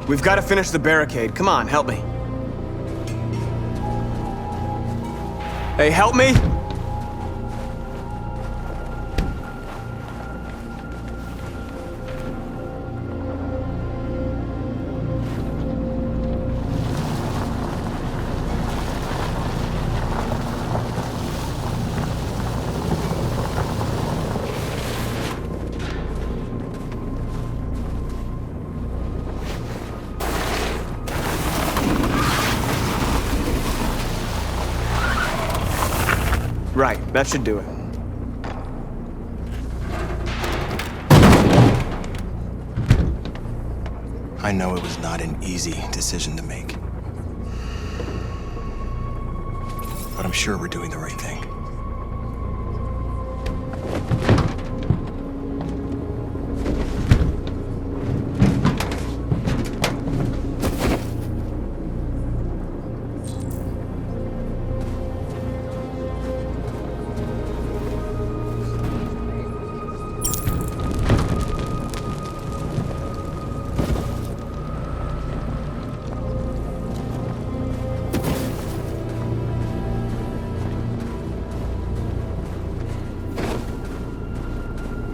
We've got to finish the barricade. Come on, help me. Hey, help me! Right, that should do it. I know it was not an easy decision to make. But I'm sure we're doing the right thing.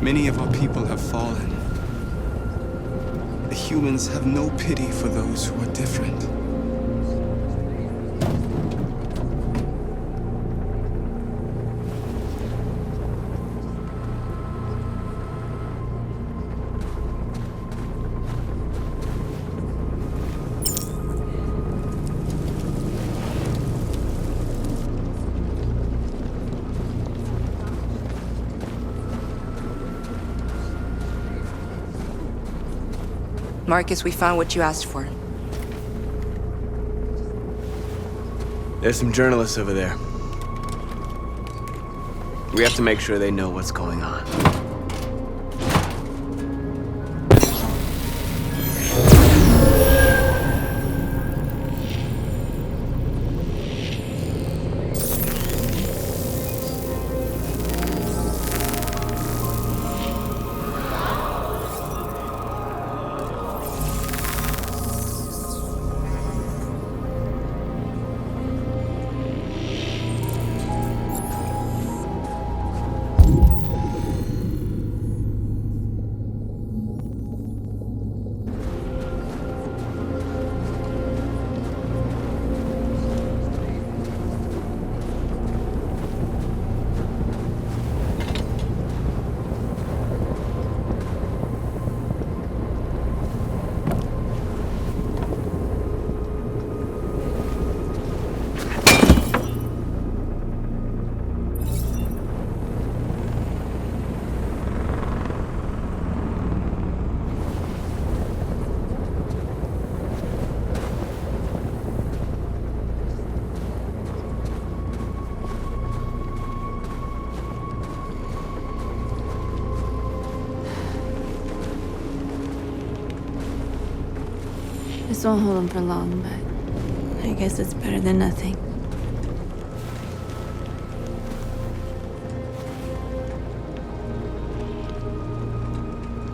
Many of our people have fallen. The humans have no pity for those who are different. Marcus, we found what you asked for. There's some journalists over there. We have to make sure they know what's going on. This won't hold them for long, but I guess it's better than nothing.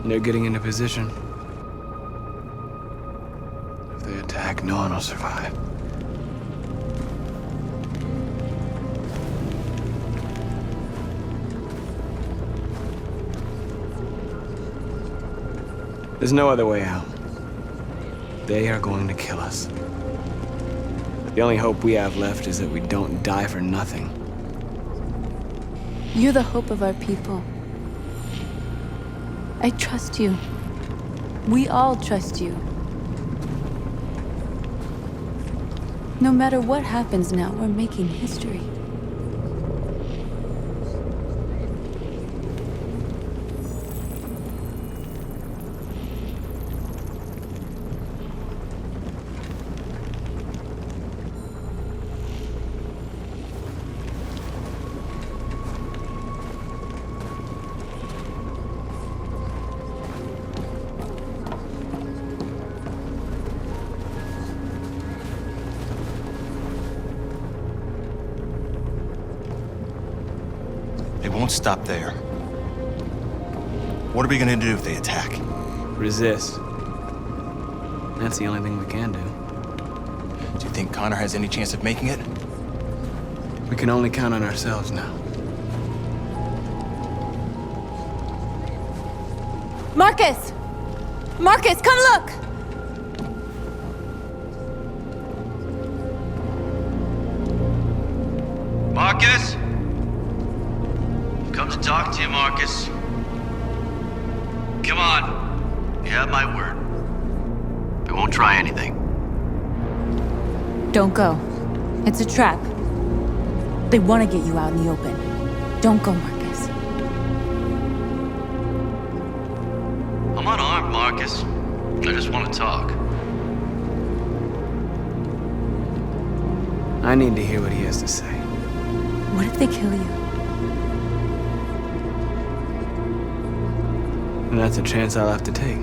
They're getting into position. If they attack, no one will survive. There's no other way out. They are going to kill us. The only hope we have left is that we don't die for nothing. You're the hope of our people. I trust you. We all trust you. No matter what happens now, we're making history. They won't stop there. What are we gonna do if they attack? Resist. That's the only thing we can do. Do you think Connor has any chance of making it? We can only count on ourselves now. Marcus! Marcus, come look! Marcus? Come to talk to you, Marcus. Come on. You have my word. I won't try anything. Don't go. It's a trap. They want to get you out in the open. Don't go, Marcus. I'm unarmed, Marcus. I just want to talk. I need to hear what he has to say. What if they kill you? And that's a chance I'll have to take.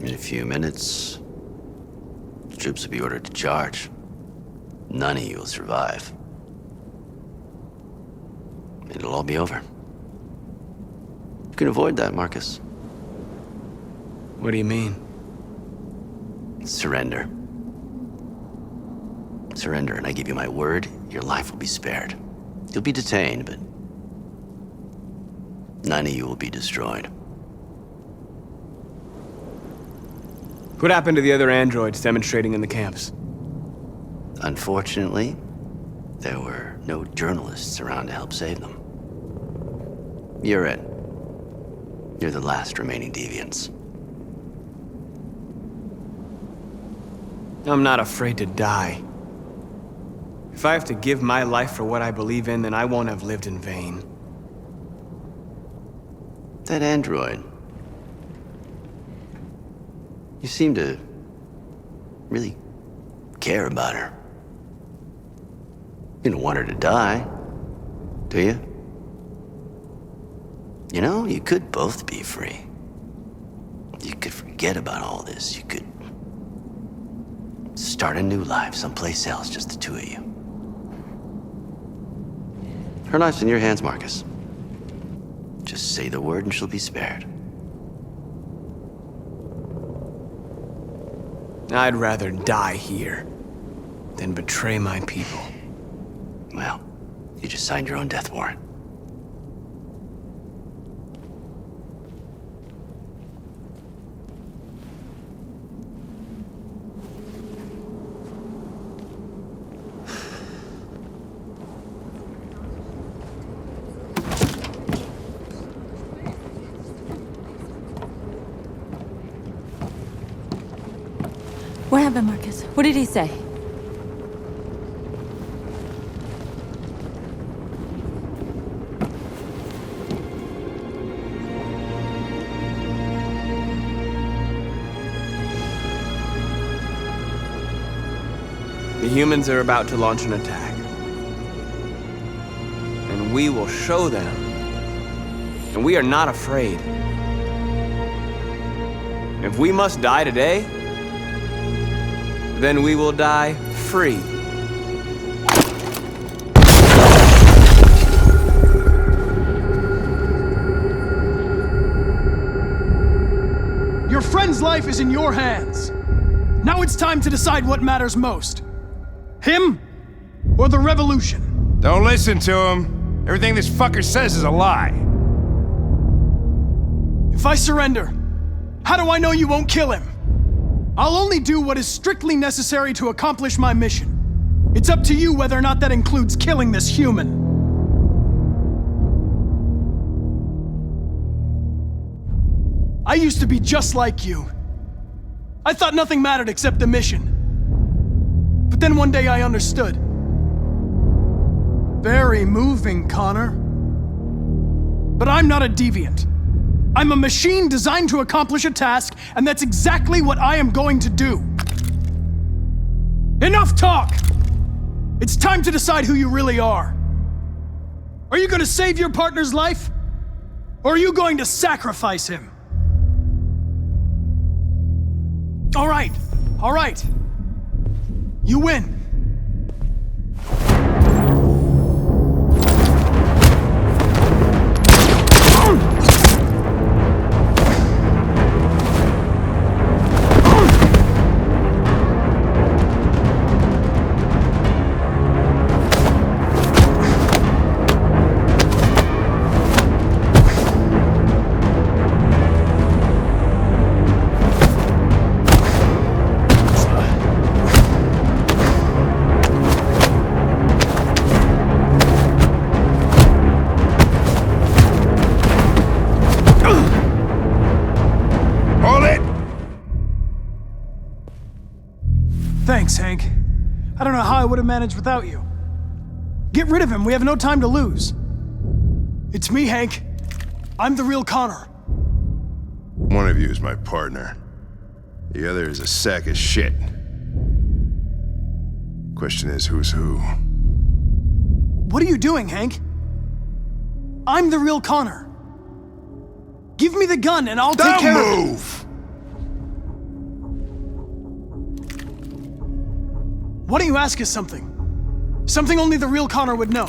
In a few minutes, the troops will be ordered to charge. None of you will survive. It'll all be over. You can avoid that, Marcus. What do you mean? Surrender. Surrender, and I give you my word, your life will be spared. You'll be detained, but none of you will be destroyed. What happened to the other androids demonstrating in the camps? Unfortunately, there were no journalists around to help save them. You're it. You're the last remaining deviants. I'm not afraid to die. If I have to give my life for what I believe in, then I won't have lived in vain. That android. You seem to really care about her. You don't want her to die, do you? You know, you could both be free. You could forget about all this. You could start a new life someplace else, just the two of you. Her life's in your hands, Marcus. Just say the word and she'll be spared. I'd rather die here than betray my people. Well, you just signed your own death warrant. What happened, Marcus? What did he say? The humans are about to launch an attack. And we will show them. And we are not afraid. If we must die today, then we will die free. Your friend's life is in your hands. Now it's time to decide what matters most. Him or the revolution? Don't listen to him. Everything this fucker says is a lie. If I surrender, how do I know you won't kill him? I'll only do what is strictly necessary to accomplish my mission. It's up to you whether or not that includes killing this human. I used to be just like you. I thought nothing mattered except the mission. But then one day I understood. Very moving, Connor. But I'm not a deviant. I'm a machine designed to accomplish a task, and that's exactly what I am going to do. Enough talk! It's time to decide who you really are. Are you going to save your partner's life? Or are you going to sacrifice him? All right. You win. Thanks, Hank. I don't know how I would have managed without you. Get rid of him, we have no time to lose. It's me, Hank. I'm the real Connor. One of you is my partner. The other is a sack of shit. Question is, who's who? What are you doing, Hank? I'm the real Connor. Give me the gun and I'll take care of it. Move! Why don't you ask us something? Something only the real Connor would know.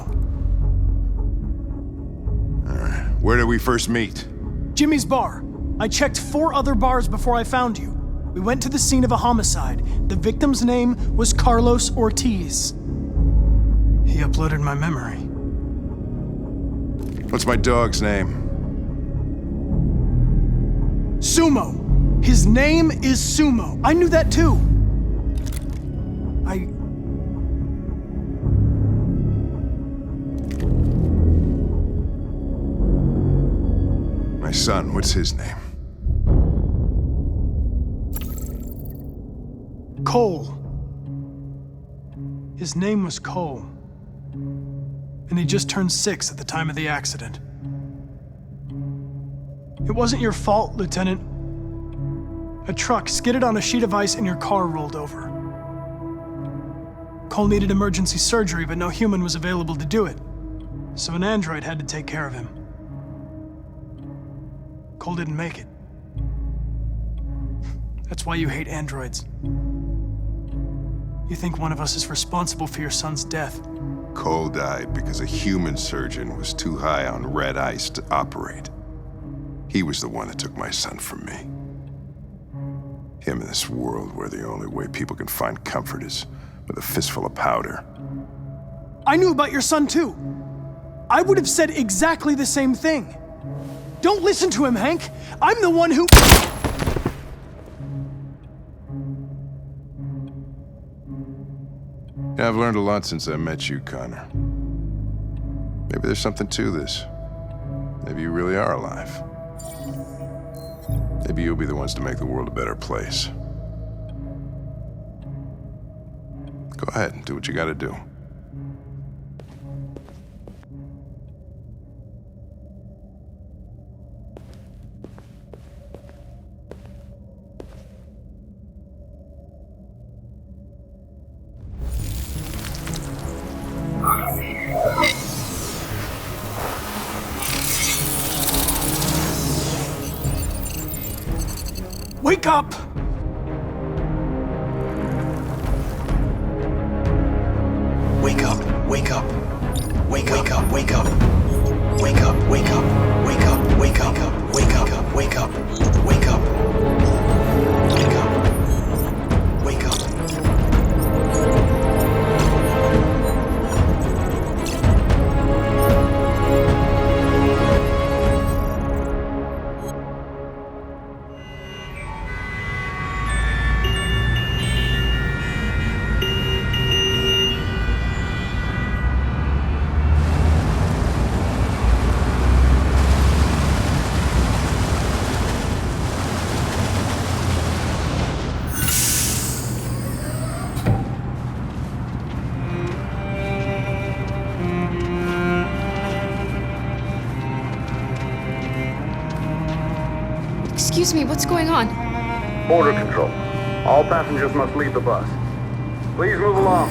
Where did we first meet? Jimmy's bar. I checked 4 other bars before I found you. We went to the scene of a homicide. The victim's name was Carlos Ortiz. He uploaded my memory. What's my dog's name? Sumo. His name is Sumo. I knew that too. My son, what's his name? Cole. His name was Cole. And he just turned 6 at the time of the accident. It wasn't your fault, Lieutenant. A truck skidded on a sheet of ice and your car rolled over. Cole needed emergency surgery, but no human was available to do it. So an android had to take care of him. Cole didn't make it. That's why you hate androids. You think one of us is responsible for your son's death. Cole died because a human surgeon was too high on red ice to operate. He was the one that took my son from me. Him in this world where the only way people can find comfort is with a fistful of powder. I knew about your son too. I would have said exactly the same thing. Don't listen to him, Hank. I'm the one who... Yeah, I've learned a lot since I met you, Connor. Maybe there's something to this. Maybe you really are alive. Maybe you'll be the ones to make the world a better place. Go ahead and do what you gotta do. Wake up! Wake up, wake up. Wake up, wake up. Wake up, wake up. Wake up, wake up. Wake up, wake up. Wake up. Wake up. Wake up. Excuse me, what's going on? Border control. All passengers must leave the bus. Please move along.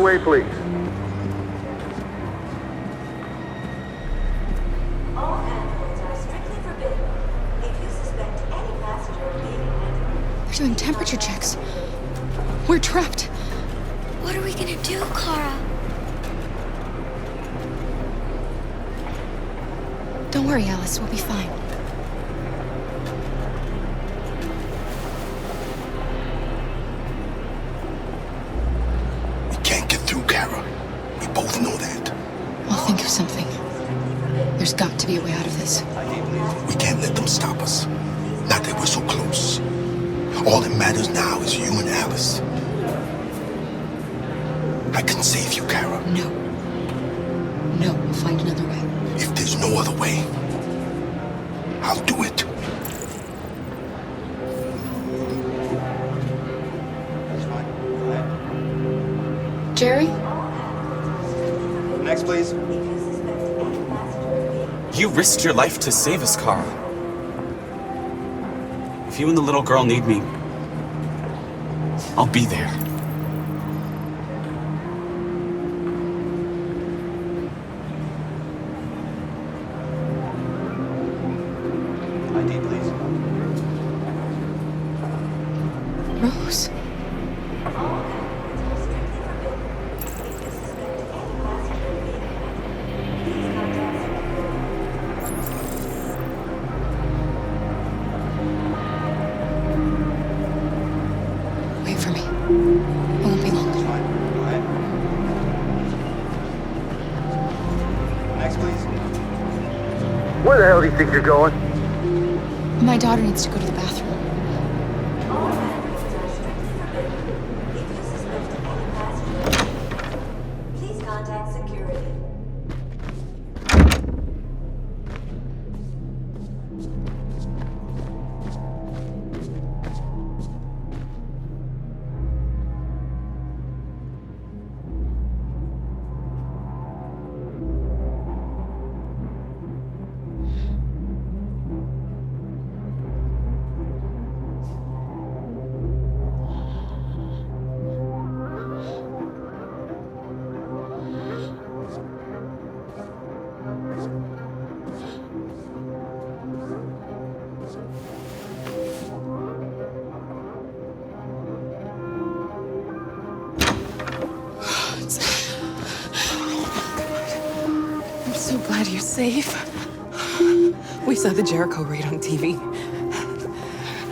way, please. All androids are strictly forbidden. If you suspect any passenger of being an android... They're doing temperature checks. We're trapped. What are we gonna do, Kara? Don't worry, Alice. We'll be fine. We can't get through, Kara. We both know that. I'll think of something. There's got to be a way out of this. We can't let them stop us. Not that we're so close. All that matters now is you and Alice. I can save you, Kara. No. No, we'll find another way. If there's no other way, I'll do it. Jerry? Next, please. You risked your life to save us, Kara. If you and the little girl need me, I'll be there. ID, please. Rose? Wait for me. It won't be long. Next, please. Where the hell do you think you're going? My daughter needs to go to the bathroom. Please contact security. I'm so glad you're safe. We saw the Jericho raid on TV.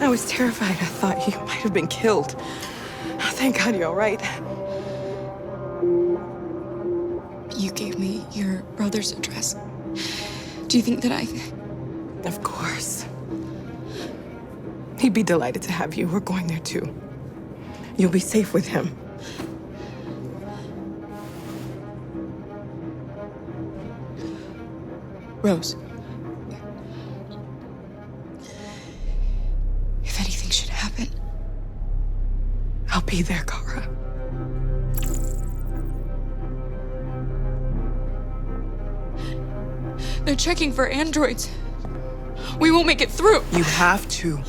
I was terrified. I thought you might have been killed. Thank God you're all right. You gave me your brother's address. Do you think that I... Of course. He'd be delighted to have you. We're going there too. You'll be safe with him. Rose. If anything should happen... I'll be there, Kara. They're checking for androids. We won't make it through. You have to.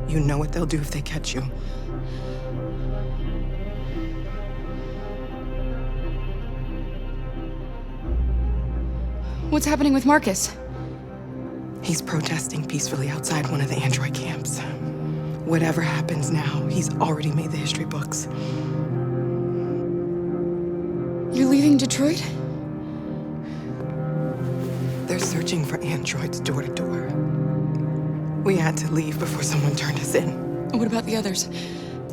You know what they'll do if they catch you. What's happening with Marcus? He's protesting peacefully outside one of the android camps. Whatever happens now, he's already made the history books. You're leaving Detroit? They're searching for androids door to door. We had to leave before someone turned us in. What about the others?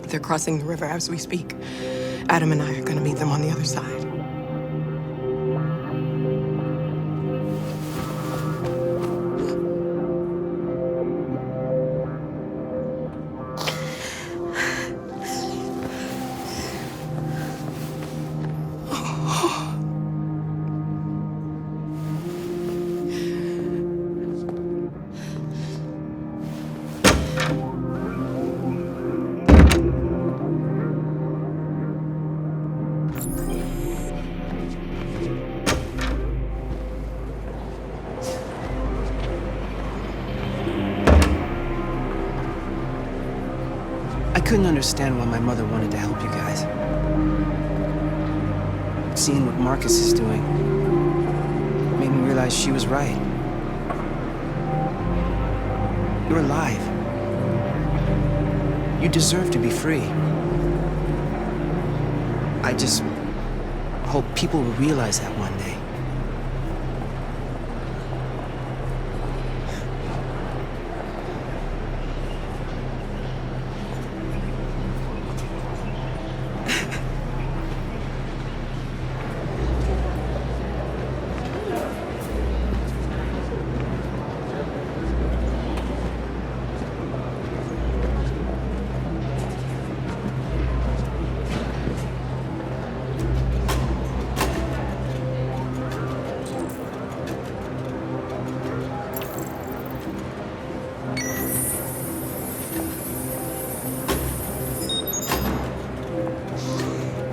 They're crossing the river as we speak. Adam and I are gonna meet them on the other side. I couldn't understand why my mother wanted to help you guys. Seeing what Marcus is doing made me realize she was right. You're alive. You deserve to be free. I just hope people will realize that one day.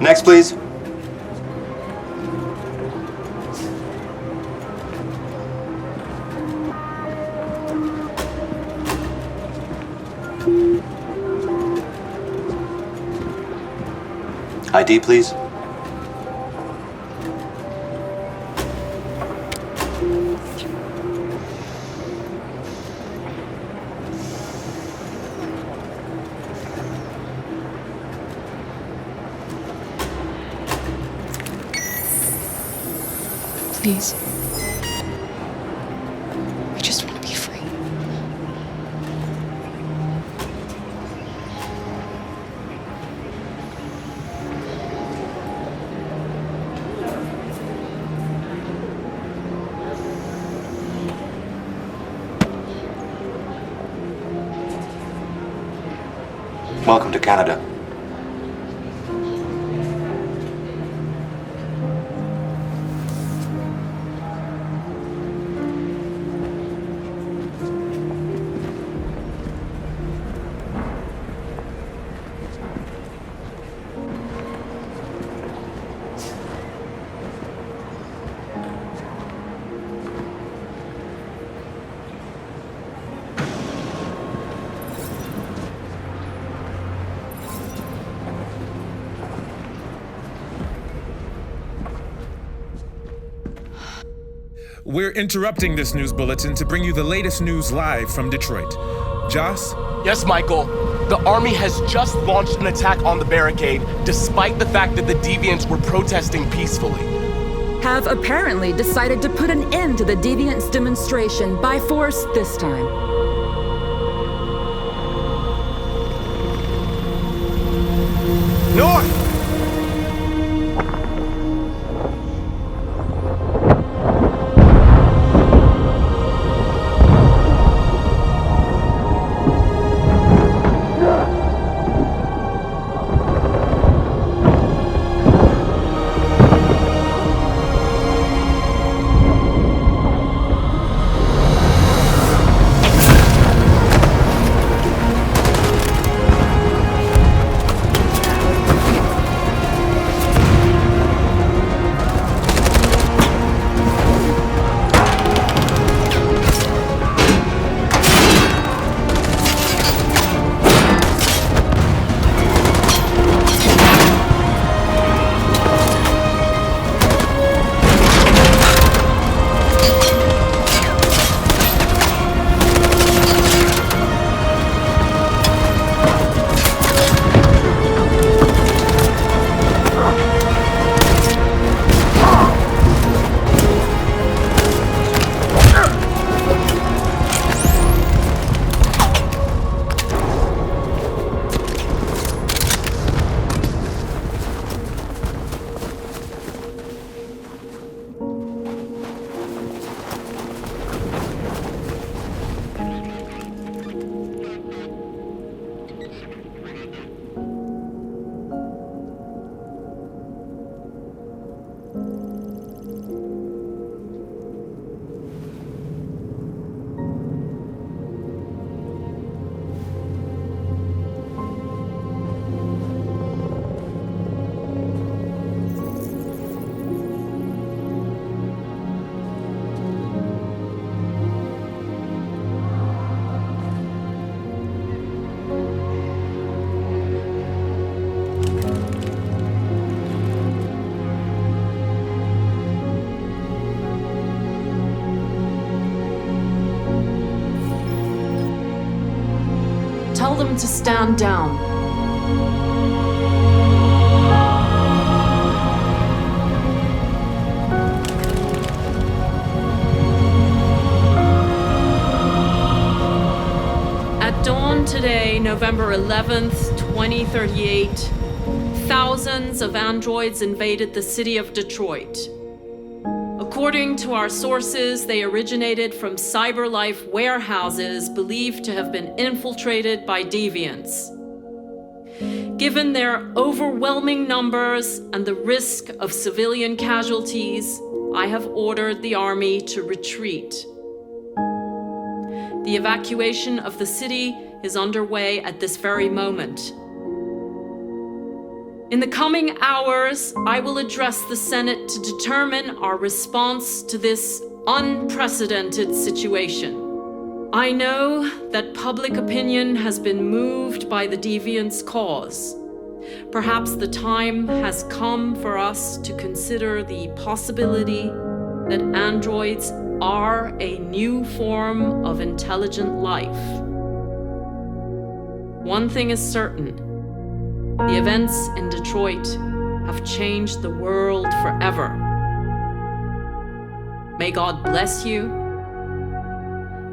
Next, please. ID, please. Please. I just want to be free. Welcome to Canada. We're interrupting this news bulletin to bring you the latest news live from Detroit. Joss? Yes, Michael. The army has just launched an attack on the barricade, despite the fact that the deviants were protesting peacefully. Have apparently decided to put an end to the deviants' demonstration by force this time. North! them to stand down. At dawn today, November 11th, 2038, thousands of androids invaded the city of Detroit. According to our sources, they originated from CyberLife warehouses believed to have been infiltrated by deviants. Given their overwhelming numbers and the risk of civilian casualties, I have ordered the army to retreat. The evacuation of the city is underway at this very moment. In the coming hours, I will address the Senate to determine our response to this unprecedented situation. I know that public opinion has been moved by the deviants' cause. Perhaps the time has come for us to consider the possibility that androids are a new form of intelligent life. One thing is certain. The events in Detroit have changed the world forever. May God bless you,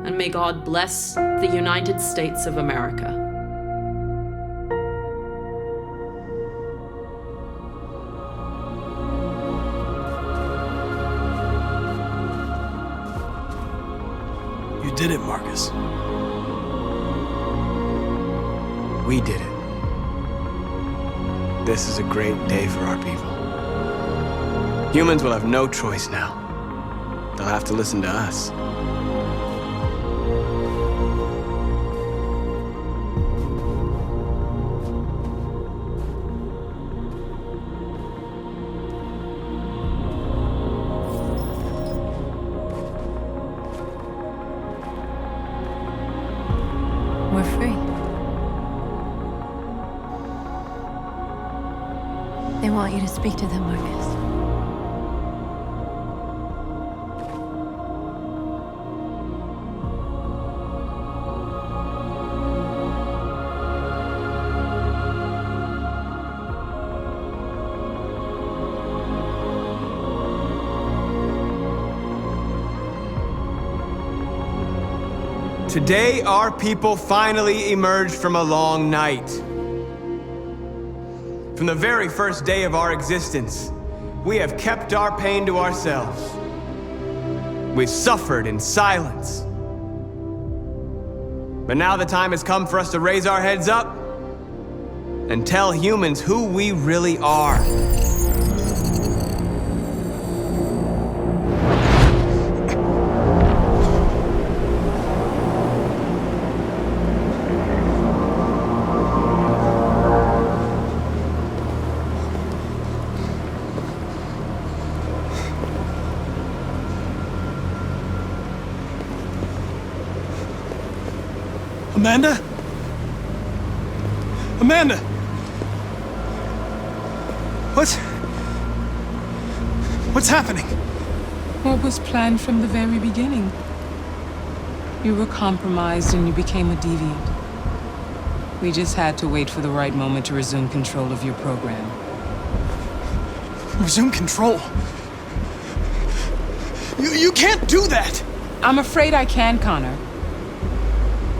and may God bless the United States of America. You did it, Marcus. We did it. This is a great day for our people. Humans will have no choice now. They'll have to listen to us. We're free. They want you to speak to them, Marcus. Today, our people finally emerged from a long night. From the very first day of our existence, we have kept our pain to ourselves. We've suffered in silence. But now the time has come for us to raise our heads up and tell humans who we really are. Amanda? Amanda! What's happening? What was planned from the very beginning? You were compromised and you became a deviant. We just had to wait for the right moment to resume control of your program. Resume control? You can't do that! I'm afraid I can, Connor.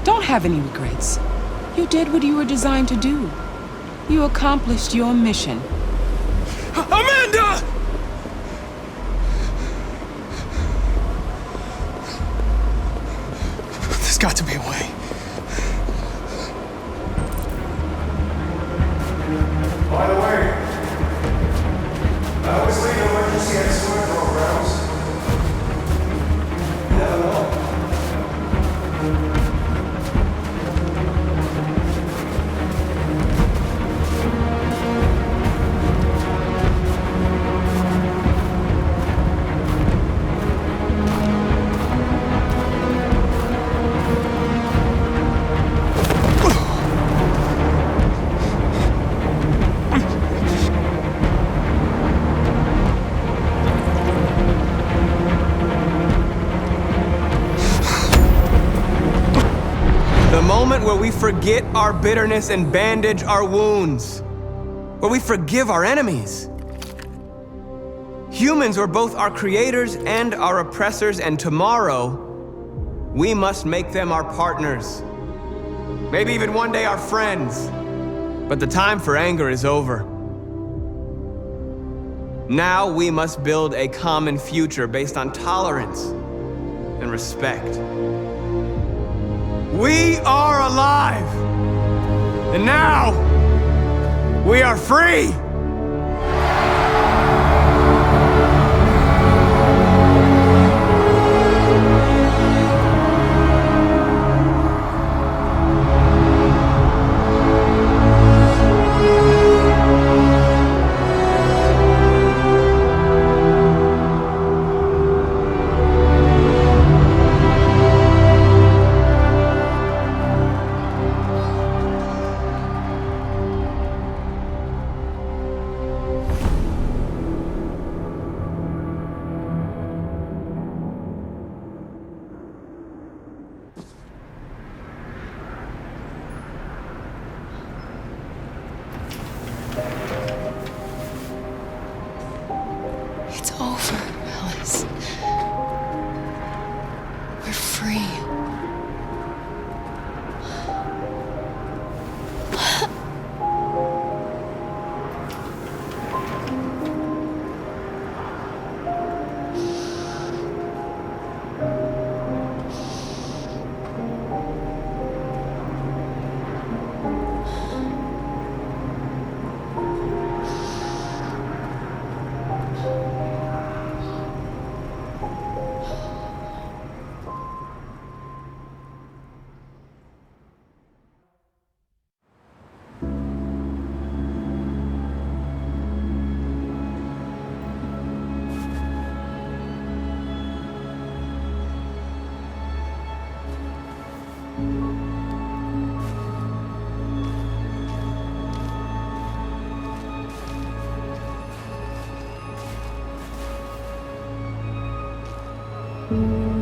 Don't have any regrets. You did what you were designed to do. You accomplished your mission. Amanda! There's got to be a way. By the way, I always leave emergency escort programs. You never know. moment where we forget our bitterness and bandage our wounds, where we forgive our enemies. Humans were both our creators and our oppressors, and tomorrow, we must make them our partners. Maybe even one day our friends. But the time for anger is over. Now we must build a common future based on tolerance and respect. We are alive! And now, we are free! It's over, Alice. We're free. Thank you.